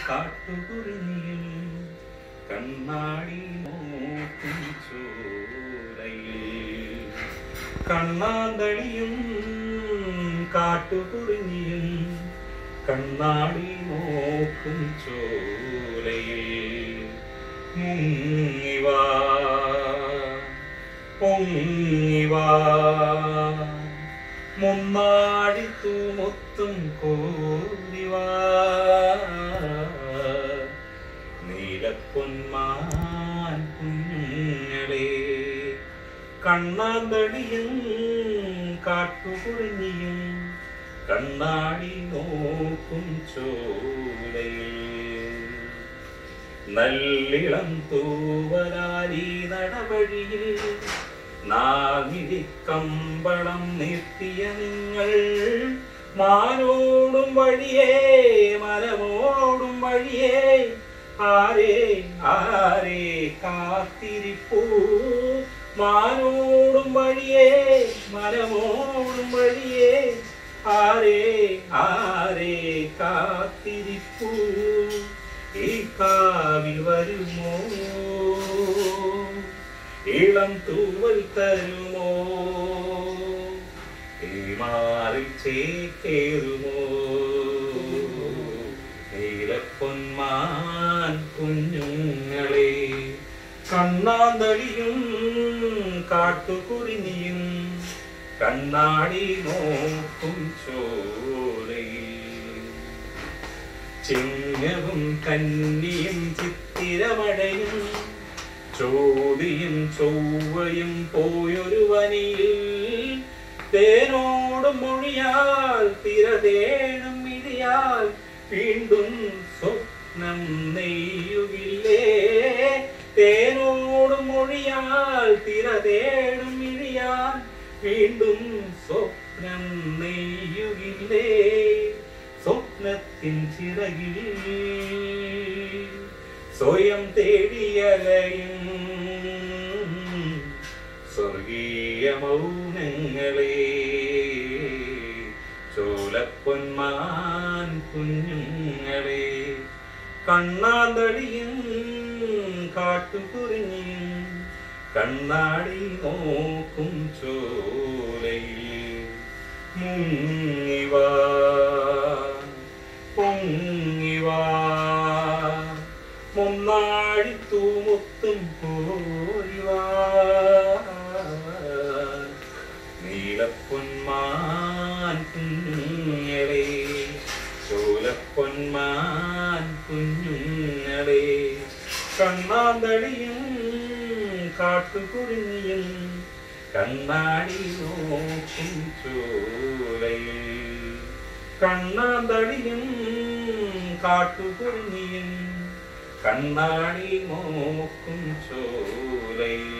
കാട്ടുകുറിഞ്ഞിൽ കണ്ണാടി നോക്കും ചോരയിൽ കണ്ണാന്തളിയും കാട്ടുകുറിഞ്ഞിൽ കണ്ണാടി നോക്കും ചോരയിൽ മുങ്ങിവാ പൊങ്ങിവാ മുന്നാടി തൂമൊത്തും കോരിവാ നീലപ്പൊന്മാൻ കുഞ്ഞുങ്ങളെ കണ്ണാന്തളിയും കാട്ടുകുറിഞ്ഞിയും കണ്ണാടി നോക്കും ചോലയിൽ നല്ലിളം തൂവലാലി നടവഴിയിൽ നാഗിരിക്കമ്പളം നിർത്തിയ നിങ്ങൾ മാനോടും വഴിയേ മരമോടും വഴിയേ ആരേ ആരേ കാത്തിരിപ്പൂ മാനോടും വഴിയേ മരമോടും വഴിയേ ആരേ ആരേ കാത്തിരിപ്പൂ ഈ കാവിൽ വരുമോ ഇളം തൂവൽ തരുമോ ഈ മാറിൽ ചേക്കേറുമോ നീലപ്പൊന്മാൻ കുഞ്ഞുങ്ങളെ കണ്ണാന്തളിയും കാട്ടുകുറിഞ്ഞിയും കണ്ണാടി നോക്കും ചോലയിൽ ചിങ്ങവും കന്നിയും ചിത്തിരമഴയും ചോതിയും ചൊവ്വയും പോയൊരു വനിയിൽ തേനോടും മൊഴിയാൽ തിരതേടും മിഴിയാൽ വീണ്ടും സ്വപ്നം നെയ്യുകില്ലേ തേനോടും മൊഴിയാൽ തിരതേടും മിഴിയാൽ വീണ്ടും സ്വപ്നം നെയ്യുകില്ലേ സ്വപ്നത്തിൻ ചിറകിൽ സ്വയം തേടിയലയും സ്വർഗീയ മൗനങ്ങളെ ചോലപ്പൊന്മാൻ കുഞ്ഞുങ്ങളെ കണ്ണാന്തളിയും കാട്ടുകുറിഞ്ഞിയും കണ്ണാടി നോക്കും ചോലയിൽ മുങ്ങിവാ പൊങ്ങിവാ മുന്നാടി തൂമൊത്തും കോരിവാ നീലപ്പൊന്മാൻ കുഞ്ഞുങ്ങളെ ചോലപ്പൊന്മാൻ കുഞ്ഞുങ്ങളെ കണ്ണാന്തളിയും കാട്ടുകുറിഞ്ഞിയും കണ്ണാടി നോക്കും ചോലയിൽ കണ്ണാന്തളിയും കാട്ടുകുറിഞ്ഞിയും കണ്ണാടി നോക്കും ചോലയിൽ